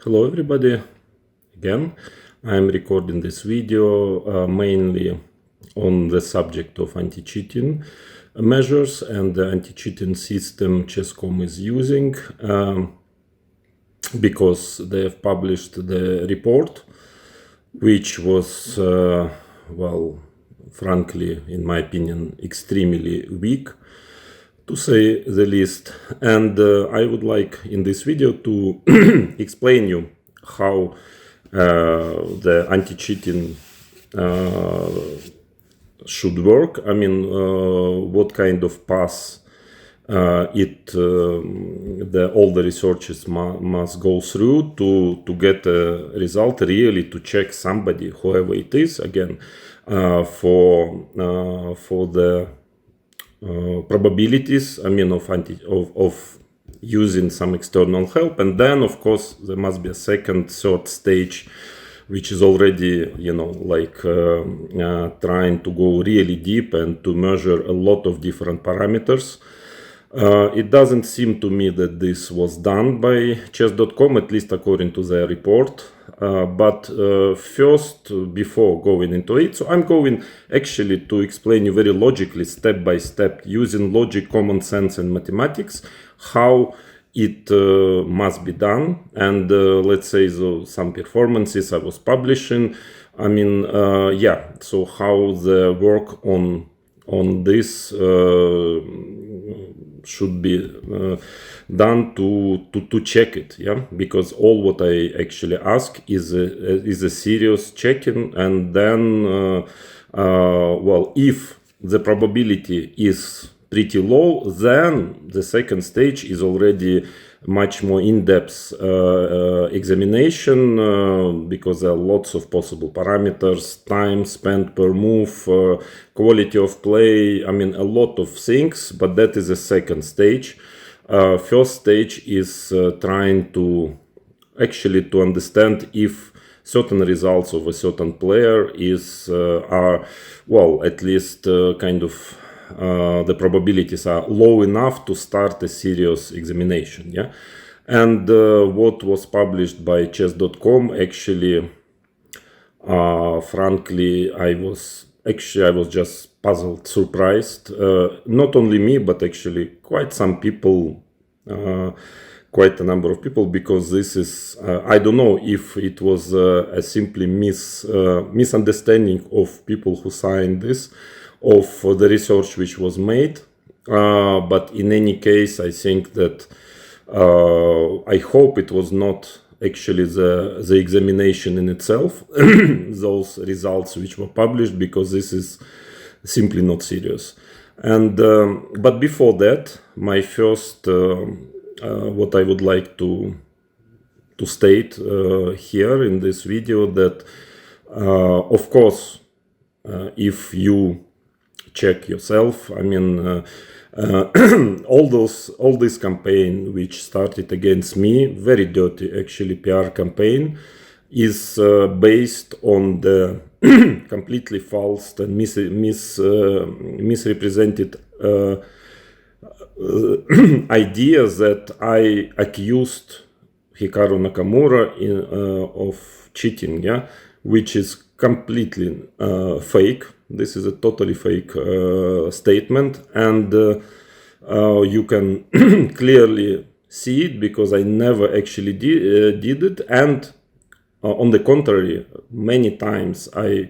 Hello everybody, again. I'm recording this video mainly on the subject of anti-cheating measures and the anti-cheating system chesscom is using because they have published the report, which was, well, frankly, in my opinion, extremely weak, to say the least. And I would like in this video to explain you how the anti-cheating should work. I mean, what kind of path all the researchers must go through to get a result, really to check somebody, whoever it is, again, for the probabilities, I mean, of using some external help. And then, of course, there must be a second, third stage, which is already, trying to go really deep and to measure a lot of different parameters. It doesn't seem to me that this was done by chess.com, at least according to their report. But first, before going into it, so I'm going actually to explain you very logically, step by step, using logic, common sense, and mathematics, how it must be done. And let's say some performances I was publishing. I mean, so how the work on this should be done to check it, because all what I actually ask is a serious checking. And then well, if the probability is pretty low, then the second stage is already much more in-depth examination, because there are lots of possible parameters, time spent per move, quality of play, I mean, a lot of things, but that is a second stage. First stage is trying to actually to understand if certain results of a certain player are, well, at least kind of the probabilities are low enough to start a serious examination. And what was published by chess.com, actually, frankly, I was just puzzled, surprised. Not only me, but actually quite some people, quite a number of people, because this is, I don't know if it was a simply misunderstanding of people who signed this, of the research which was made, but in any case, I think that I hope it was not actually the examination in itself, those results which were published, because this is simply not serious. And but before that, my first what I would like to state here in this video, that of course, if you check yourself, I mean, all this campaign which started against me, very dirty actually PR campaign, is based on the completely false and misrepresented ideas that I accused Hikaru Nakamura of cheating, which is completely fake. This is a totally fake statement, and you can clearly see it, because I never actually did it. And on the contrary, many times I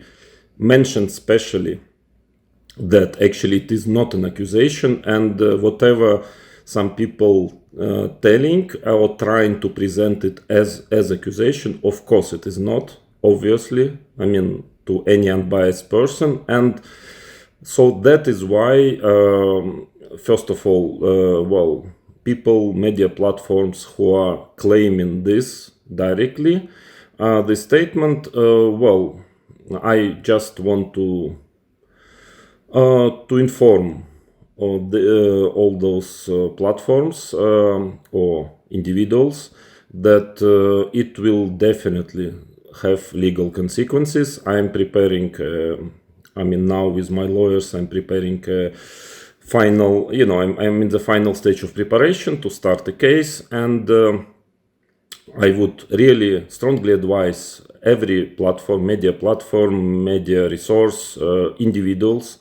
mentioned specially that actually it is not an accusation, and whatever some people telling or trying to present it as accusation, of course it is not, obviously, I mean, to any unbiased person. And so that is why, first of all, well, people, media platforms who are claiming this directly, the statement, well, I just want to inform all those platforms or individuals that it will definitely have legal consequences. I am preparing, I mean, now with my lawyers, I'm preparing final, I'm in the final stage of preparation to start a case. And I would really strongly advise every platform, media resource, individuals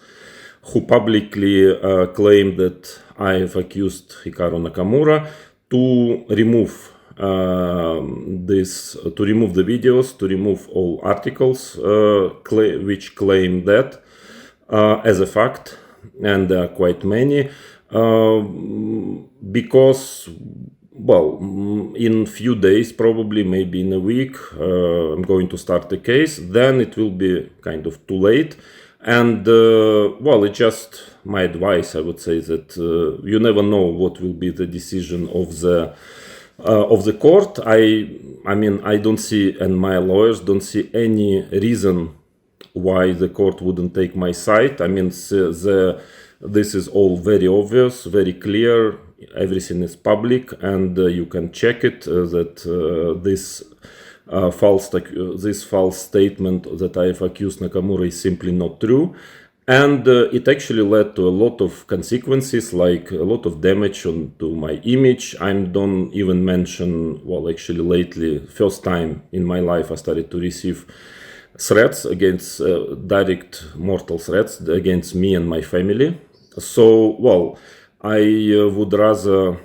who publicly claim that I have accused Hikaru Nakamura to remove to remove the videos, to remove all articles which claim that as a fact, and there are quite many, because, well, in few days, probably maybe in a week, I'm going to start the case. Then it will be kind of too late. And well, it's just my advice. I would say that you never know what will be the decision of the court. I mean, I don't see, and my lawyers don't see any reason why the court wouldn't take my side. I mean, this is all very obvious, very clear. Everything is public, and you can check it. That this false statement that I have accused Nakamura is simply not true, and it actually led to a lot of consequences, like a lot of damage to my image. I don't even mention, well, actually lately, first time in my life I started to receive threats against direct mortal threats against me and my family. So, well, I would rather,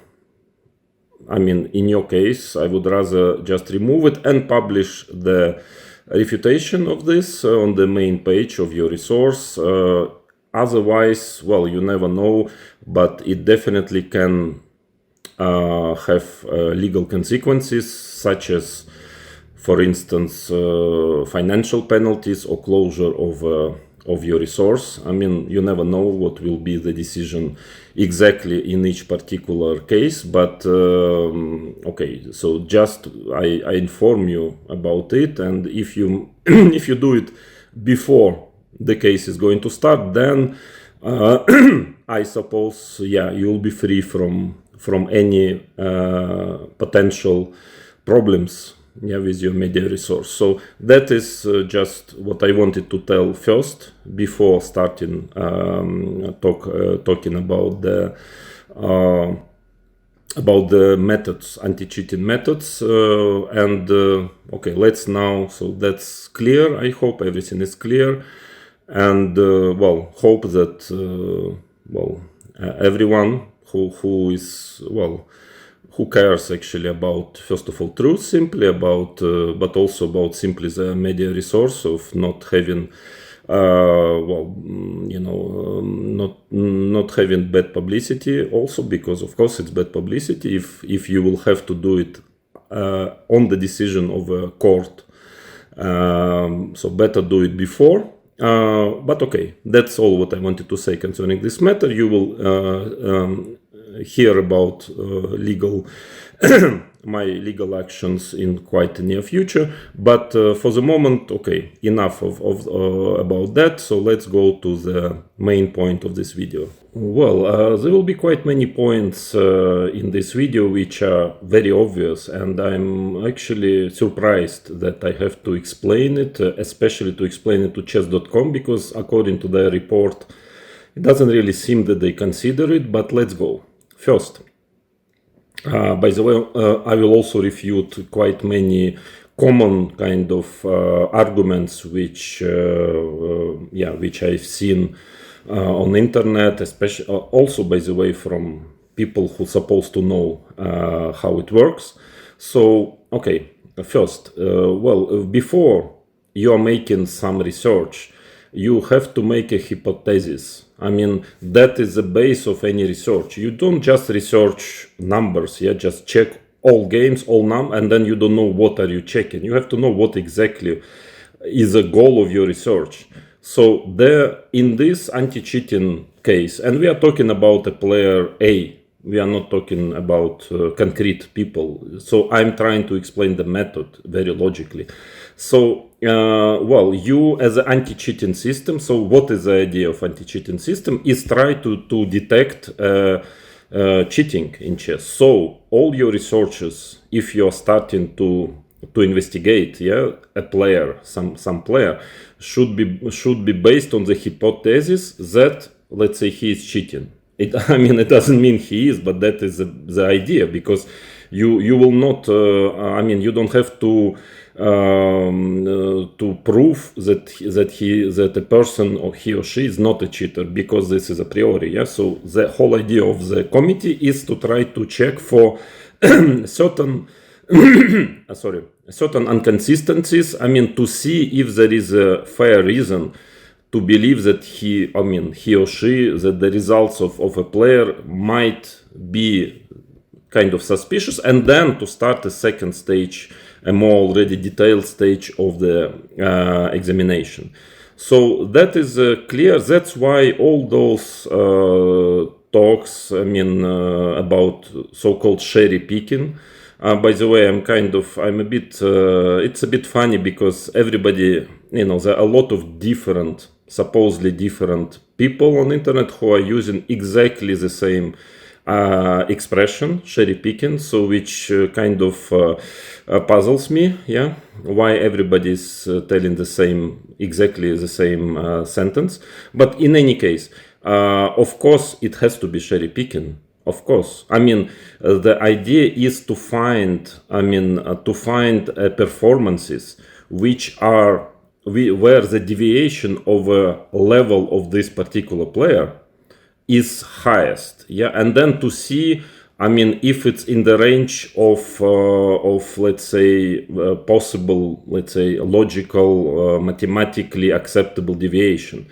I mean, in your case, I would rather just remove it and publish the refutation of this on the main page of your resource. Otherwise, well, you never know, but it definitely can have legal consequences, such as, for instance, financial penalties or closure of your resource. I mean, you never know what will be the decision exactly in each particular case, but okay, so just I inform you about it, and if you if you do it before the case is going to start, then I suppose, yeah, you'll be free from any potential problems, yeah, with your media resource. So that is just what I wanted to tell first before starting talking about the methods, anti-cheating methods. And okay, let's now, so that's clear. I hope everything is clear, and well, hope that well, everyone who is, well, who cares actually about, first of all, truth, simply about, but also about simply the media resource of not having, well, you know, not having bad publicity. Also, because of course it's bad publicity if you will have to do it on the decision of a court. So better do it before. But okay, that's all what I wanted to say concerning this matter. You will hear about my legal actions in quite the near future, but for the moment, okay, enough about that. So let's go to the main point of this video. Well, there will be quite many points in this video which are very obvious, and I'm actually surprised that I have to explain it, especially to explain it to chess.com, because according to their report, it doesn't really seem that they consider it, but let's go. First, by the way, I will also refute quite many common kind of arguments which I've seen on internet, especially also, by the way, from people who are supposed to know how it works. So, okay, first, well, before you are making some research, you have to make a hypothesis. I mean, that is the base of any research. You don't just research numbers, yeah, just check all games, and then you don't know what are you checking. You have to know what exactly is the goal of your research. So there, in this anti-cheating case, and we are talking about a player A, we are not talking about concrete people. So I'm trying to explain the method very logically. So, well, you as an anti-cheating system, so what is the idea of anti-cheating system? Is try to detect cheating in chess. So all your researches, if you're starting to investigate, yeah, a player, some player, should be based on the hypothesis that, let's say, he is cheating. I mean, it doesn't mean he is, but that is the idea, because You will not. I mean, you don't have to prove that a person or he or she is not a cheater, because this is a priori. Yeah. So the whole idea of the committee is to try to check for certain certain inconsistencies. I mean, to see if there is a fair reason to believe that he or she, that the results of a player might be kind of suspicious, and then to start a second stage, a more already detailed stage of the examination. So that is clear. That's why all those talks, about so-called cherry picking. By the way, it's a bit funny, because everybody, there are a lot of different, supposedly different people on the internet who are using exactly the same expression, cherry picking, so which kind of puzzles me. Yeah, why everybody is telling exactly the same sentence. But in any case, of course, it has to be cherry picking. Of course, the idea is to find, performances which are where the deviation of a level of this particular player is highest. Yeah, and then to see, if it's in the range of let's say possible, let's say logical, mathematically acceptable deviation.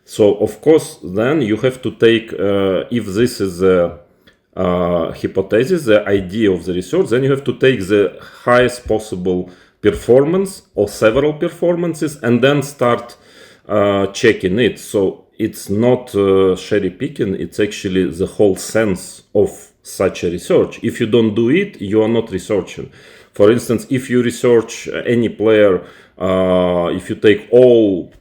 So of course, then you have to take, if this is a hypothesis, the idea of the research, then you have to take the highest possible performance or several performances, and then start checking it. So it's not cherry picking, it's actually the whole sense of such a research. If you don't do it, you are not researching. For instance, if you research any player, if you take all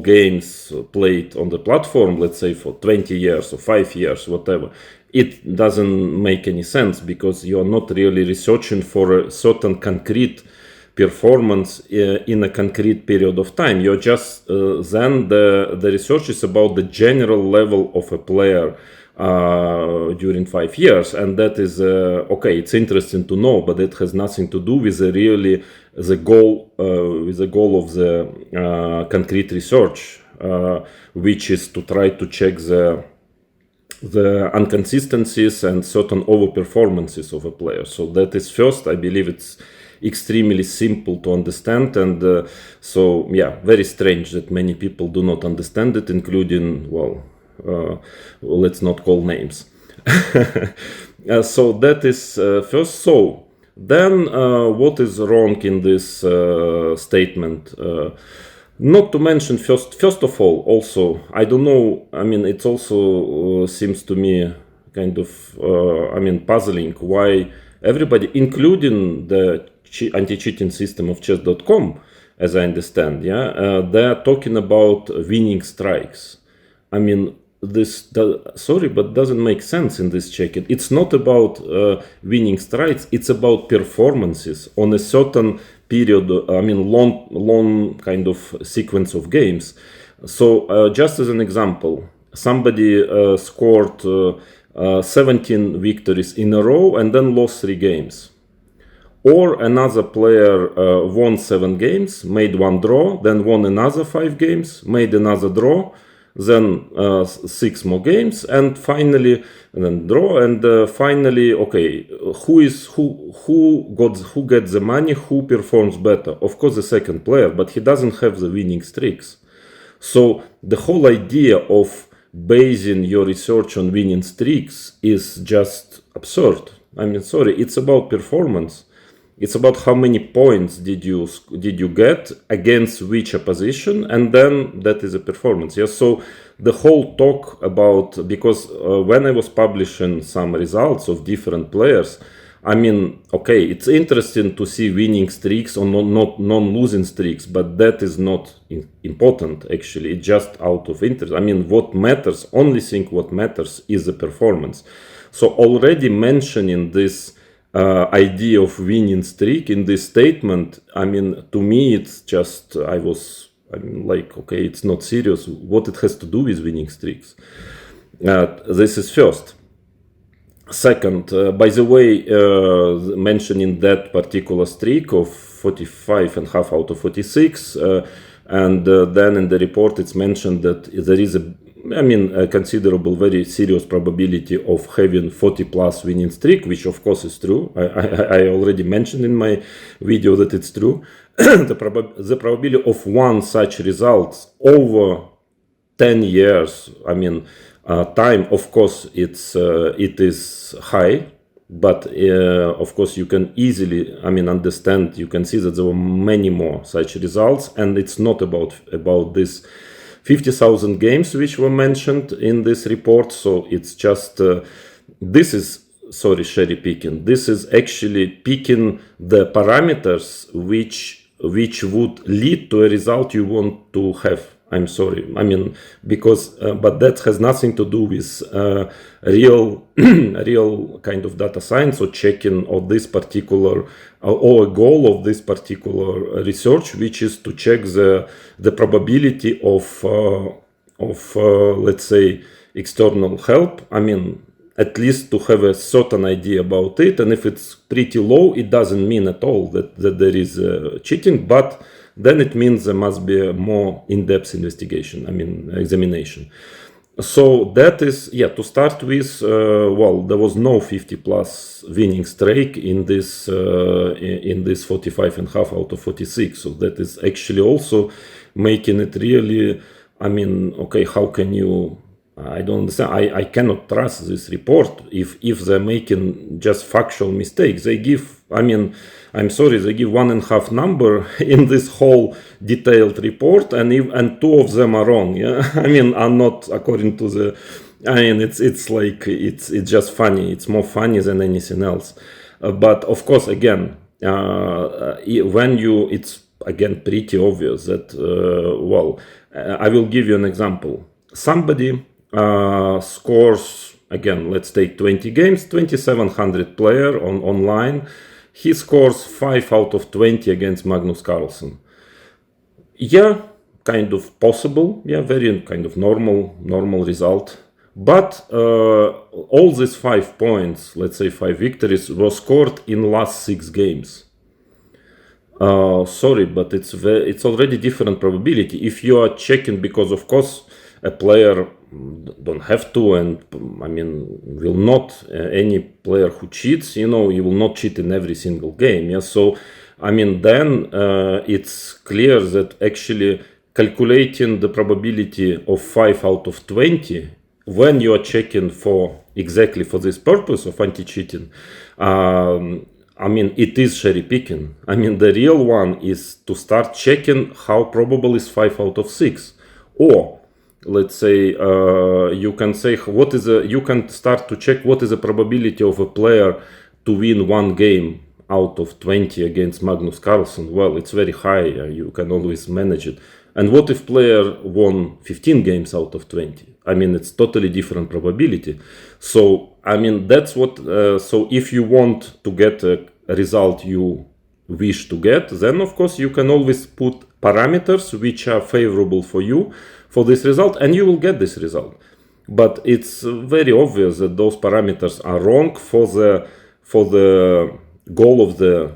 games played on the platform, let's say for 20 years or 5 years, whatever, it doesn't make any sense, because you are not really researching for a certain concrete performance in a concrete period of time. You're just then the research is about the general level of a player during 5 years, and that is okay, it's interesting to know, but it has nothing to do with the goal of the concrete research, which is to try to check the inconsistencies and certain overperformances of a player. So that is first. I believe it's extremely simple to understand, and so yeah, very strange that many people do not understand it, including, let's not call names. So that is first. So then what is wrong in this statement? Not to mention, first of all, also, I don't know, it also seems to me kind of, puzzling why everybody, including the anti-cheating system of chess.com, as I understand, they are talking about winning strikes. Sorry, but doesn't make sense in this check-in. It's not about winning strikes, it's about performances on a certain period, long kind of sequence of games. So just as an example, somebody scored 17 victories in a row and then lost 3 games. Or another player won 7 games, made 1 draw, then won another 5 games, made another draw, then 6 more games, and finally then draw, and finally, okay, who gets the money, who performs better? Of course, the second player, but he doesn't have the winning streaks. So the whole idea of basing your research on winning streaks is just absurd. Sorry, it's about performance. It's about how many points did you get against which opposition, and then that is a performance. Yes. So the whole talk about, because when I was publishing some results of different players, okay, it's interesting to see winning streaks or not non-losing streaks, but that is not important actually. It's just out of interest. What matters, only thing what matters is the performance. So already mentioning this idea of winning streak in this statement, to me it's just, okay, it's not serious. What it has to do with winning streaks? This is first. Second, by the way, mentioning that particular streak of 45.5 out of 46, and then in the report it's mentioned that there is a considerable, very serious probability of having 40 plus winning streak, which of course is true. I already mentioned in my video that it's true. The probability of one such result over 10 years, time, of course, it is high, but of course you can easily, understand, you can see that there were many more such results, and it's not about this 50,000 games which were mentioned in this report. So it's just, this is, sorry, cherry picking. This is actually picking the parameters which would lead to a result you want to have. I'm sorry, because but that has nothing to do with real real kind of data science or checking of this particular or a goal of this particular research, which is to check the probability of let's say external help. At least to have a certain idea about it, and if it's pretty low, it doesn't mean at all that there is cheating, but then it means there must be a more in-depth investigation, examination. So that is, to start with, well, there was no 50 plus winning streak in this 45.5 out of 46. So that is actually also making it really, okay, how can you, I don't understand. I cannot trust this report if they're making just factual mistakes. They give, I'm sorry, they give 1.5 number in this whole detailed report, and two of them are wrong. Yeah, are not according to the. It's like it's just funny. It's more funny than anything else. But of course, again, when you, it's again pretty obvious that. Well, I will give you an example. Somebody scores, again, let's take 20 games, 2700 player online. He scores 5 out of 20 against Magnus Carlsen. Yeah, kind of possible. Yeah, very kind of normal result. But all these 5 points, let's say 5 victories, were scored in last 6 games. Sorry, but it's already different probability. If you are checking, because of course a player don't have to, and will not, any player who cheats, you will not cheat in every single game. Yeah, so then it's clear that actually calculating the probability of 5 out of 20 when you are checking for exactly for this purpose of anti-cheating, it is cherry picking. The real one is to start checking how probable is 5 out of 6, or let's say you can say you can start to check what is the probability of a player to win one game out of 20 against Magnus Carlsen. Well, it's very high. You can always manage it. And what if player won 15 games out of 20? It's totally different probability. So that's what. So if you want to get a result you wish to get, then of course you can always put parameters which are favorable for you for this result, and you will get this result. But it's very obvious that those parameters are wrong for the goal of the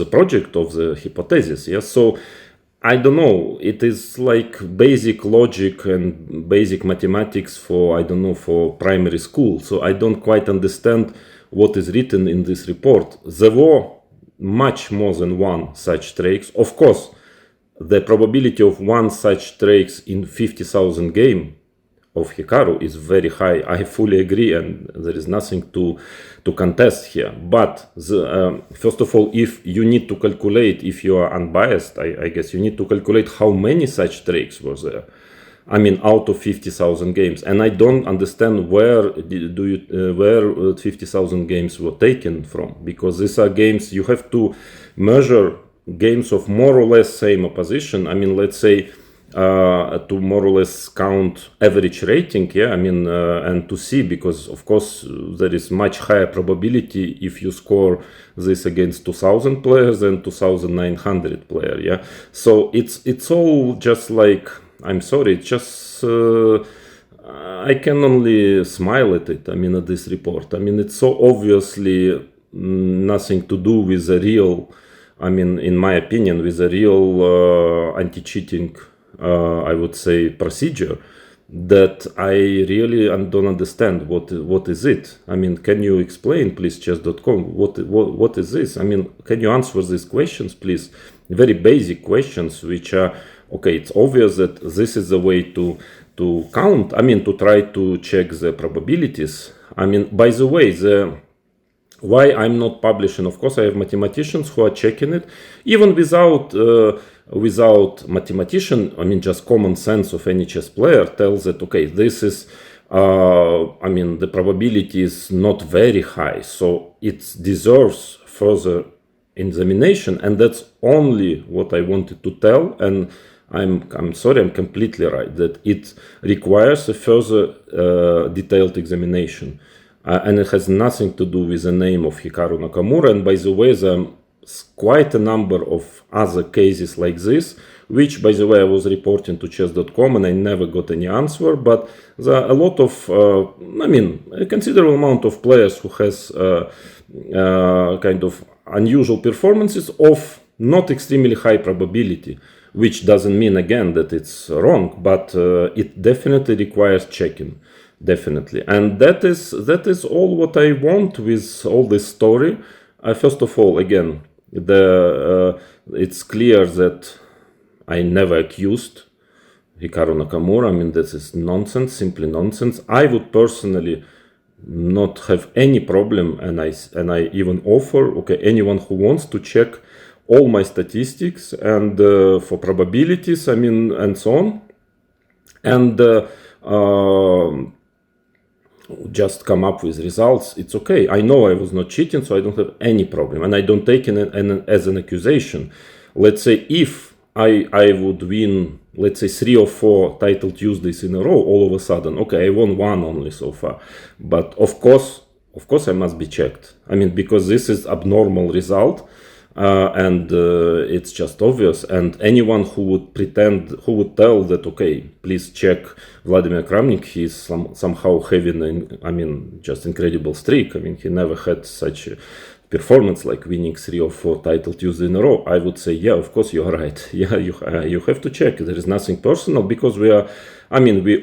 project, of the hypothesis. Yes, so I don't know. It is like basic logic and basic mathematics for, I don't know, for primary school. So I don't quite understand what is written in this report. There were much more than one such streaks. Of course, the probability of one such streaks in 50,000 game of Hikaru is very high. I fully agree, and there is nothing to contest here. But first of all, if you need to calculate, if you are unbiased, I guess you need to calculate how many such streaks were there. Out of 50,000 games, and I don't understand where 50,000 games were taken from, because these are games you have to measure games of more or less same opposition. Let's say to more or less count average rating, and to see, because of course there is much higher probability if you score this against 2,000 players than 2,900 player. Yeah, so it's all just like, I'm sorry, it's just I can only smile at it. I mean, at this report. I mean, it's so obviously nothing to do with the real, I mean, in my opinion, with the real anti-cheating, I would say, procedure, that I really don't understand what is it. I mean, can you explain, please, chess.com, what is this? I mean, can you answer these questions, please? Very basic questions, which are, okay, it's obvious that this is the way to count, I mean, to try to check the probabilities. I mean, by the way, why I'm not publishing, of course, I have mathematicians who are checking it, even without mathematician, I mean, just common sense of any chess player tells that, okay, this is, I mean, the probability is not very high, so it deserves further examination, and that's only what I wanted to tell. And I'm sorry, I'm completely right that it requires a further detailed examination, and it has nothing to do with the name of Hikaru Nakamura. And by the way, there's quite a number of other cases like this, which, by the way, I was reporting to chess.com and I never got any answer. But there are a lot of, I mean, a considerable amount of players who has kind of unusual performances of not extremely high probability, which doesn't mean again that it's wrong, but it definitely requires checking, definitely. And that is all what I want with all this story. First of all, again, it's clear that I never accused Hikaru Nakamura. I mean, this is nonsense, simply nonsense. I would personally not have any problem, and I even offer, okay, anyone who wants to check all my statistics and for probabilities, I mean, and so on, and just come up with results. It's okay. I know I was not cheating, so I don't have any problem, and I don't take it as an accusation. Let's say if I would win, let's say 3 or 4 title Tuesdays in a row, all of a sudden, okay, I won 1 only so far, but of course I must be checked. I mean, because this is abnormal result. And it's just obvious, and anyone who would tell that, okay, please check Vladimir Kramnik, he's somehow having I mean, just incredible streak. I mean, he never had such a performance like winning 3 or 4 title Tuesday in a row. I would say, yeah, of course you're right. Yeah, you have to check. There is nothing personal, because we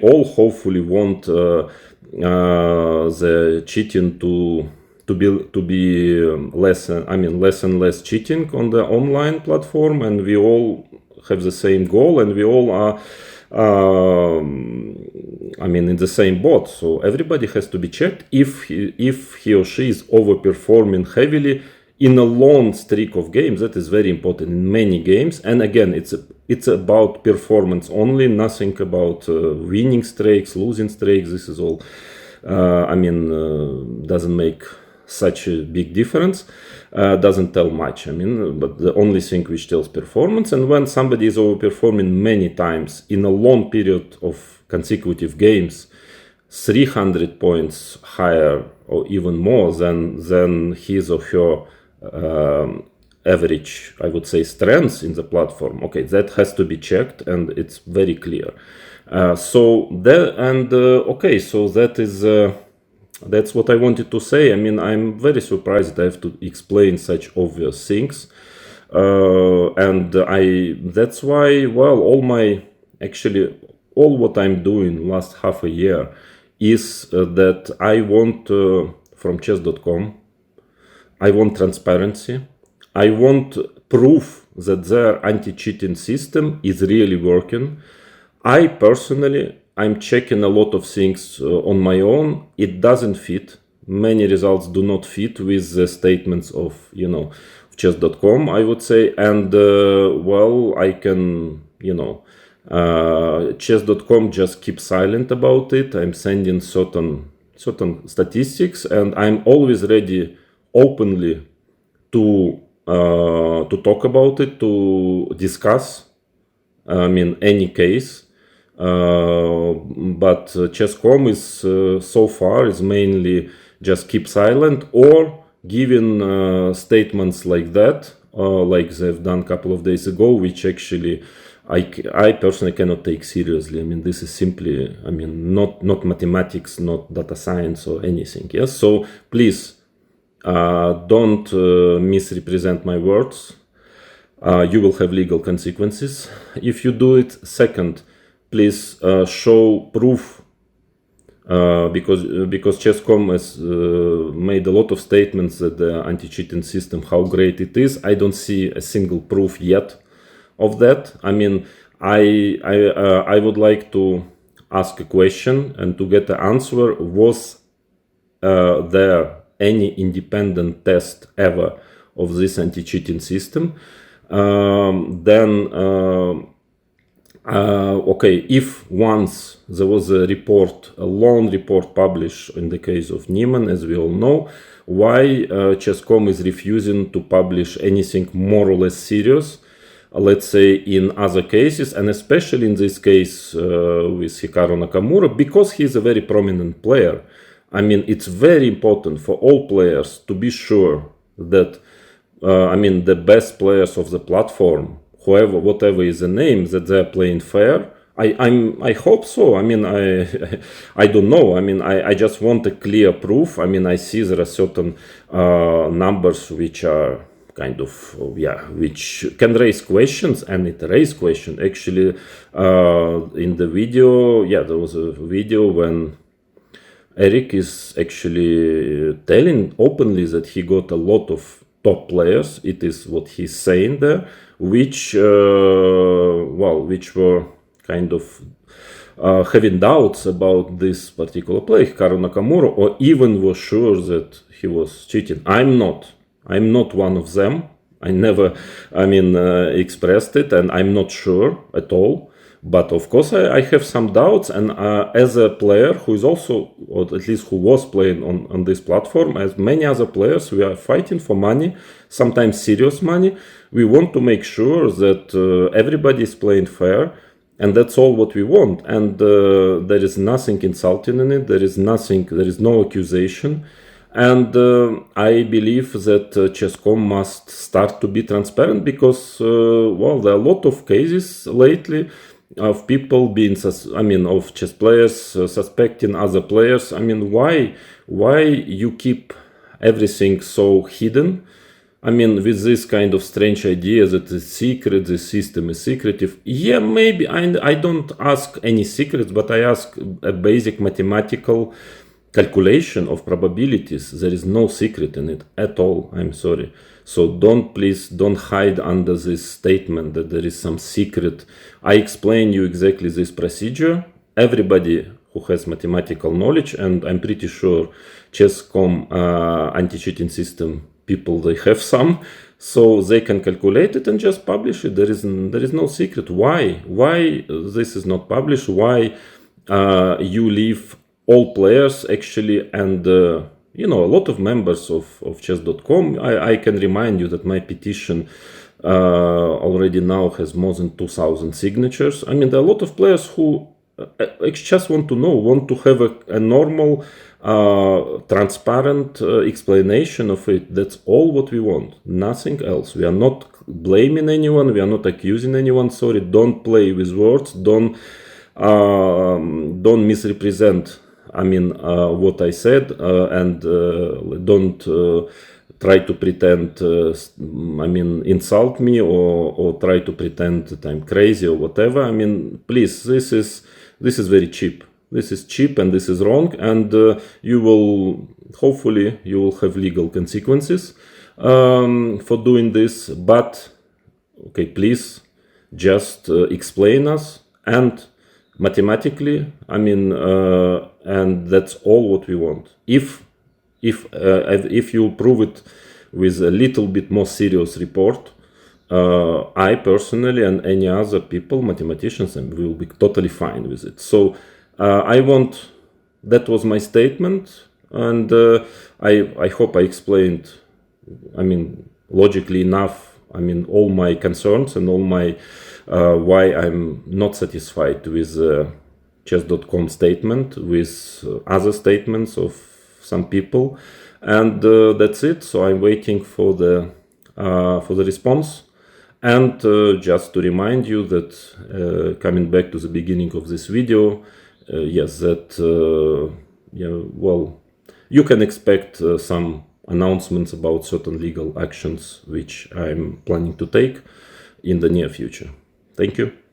all hopefully want the cheating to be less and less cheating on the online platform, and we all have the same goal, and we all are I mean, in the same boat. So everybody has to be checked if he or she is overperforming heavily in a long streak of games. That is very important in many games. And again, it's about performance only, nothing about winning streaks, losing streaks. This is all doesn't make such a big difference, doesn't tell much. I mean, but the only thing which tells performance, and when somebody is overperforming many times in a long period of consecutive games, 300 points higher or even more than his or her average, I would say, strengths in the platform, okay, that has to be checked, and it's very clear. So that is that's what I wanted to say. I mean, I'm very surprised I have to explain such obvious things, that's why, well, all what I'm doing last half a year is that I want from chess.com, I want transparency, I want proof that their anti-cheating system is really working. I personally, I'm checking a lot of things on my own. It doesn't fit. Many results do not fit with the statements of, chess.com, I would say. And, I can, chess.com just keep silent about it. I'm sending certain statistics, and I'm always ready openly to talk about it, to discuss, any case. But chesscom is so far is mainly just keep silent or giving statements like that, like they've done a couple of days ago, which actually I personally cannot take seriously. I mean, this is simply, I mean, not mathematics, not data science or anything. Yes, so please don't misrepresent my words. You will have legal consequences if you do it. Second, please show proof, because chesscom has made a lot of statements that the anti-cheating system, how great it is. I don't see a single proof yet of that. I mean, I would like to ask a question and to get the answer. Was there any independent test ever of this anti-cheating system? Okay, if once there was a report, a long report published in the case of Niemann, as we all know, why chesscom is refusing to publish anything more or less serious, let's say, in other cases, and especially in this case with Hikaru Nakamura, because he's a very prominent player. I mean, it's very important for all players to be sure that, I mean, the best players of the platform, whatever is the name, that they're playing fair. I hope so. I mean, I don't know. I mean, I just want a clear proof. I mean, I see there are certain numbers which are kind of, which can raise questions, and it raised question. Actually, in the video, there was a video when Eric is actually telling openly that he got a lot of top players. It is what he's saying there, which were kind of having doubts about this particular player, Hikaru Nakamura, or even were sure that he was cheating. I'm not one of them. I never, expressed it, and I'm not sure at all. But of course, I have some doubts, and as a player who is also, or at least who was playing on this platform, as many other players, we are fighting for money, sometimes serious money. We want to make sure that everybody is playing fair, and that's all what we want. And there is nothing insulting in it. There is no accusation. And I believe that chesscom must start to be transparent, because, there are a lot of cases lately of people being, of chess players suspecting other players. I mean, why you keep everything so hidden? I mean, with this kind of strange idea that it's secret, the system is secretive. Yeah, maybe I don't ask any secrets, but I ask a basic mathematical calculation of probabilities. There is no secret in it at all. I'm sorry. So please don't hide under this statement that there is some secret. I explain you exactly this procedure. Everybody who has mathematical knowledge, and I'm pretty sure chesscom anti-cheating system people, they have some, so they can calculate it and just publish it. There is no secret. Why this is not published? Why you leave all players actually, and a lot of members of chess.com. I can remind you that my petition already now has more than 2,000 signatures. I mean, there are a lot of players who just want to have a normal, transparent explanation of it. That's all what we want, nothing else. We are not blaming anyone, we are not accusing anyone. Sorry, don't play with words, don't misrepresent what I said, and don't try to pretend, insult me, or try to pretend that I'm crazy or whatever. I mean, please, this is very cheap. This is cheap, and this is wrong, and hopefully you will have legal consequences for doing this. But okay, please just explain us, and mathematically, and that's all what we want. If you prove it with a little bit more serious report, I personally and any other people, mathematicians, will be totally fine with it. So that was my statement, and I hope I explained, logically enough, all my concerns and all my why I'm not satisfied with chess.com statement, with other statements of some people, and that's it. So I'm waiting for the response, And just to remind you that, coming back to the beginning of this video, yes, that yeah, well, you can expect some announcements about certain legal actions which I'm planning to take in the near future. Thank you.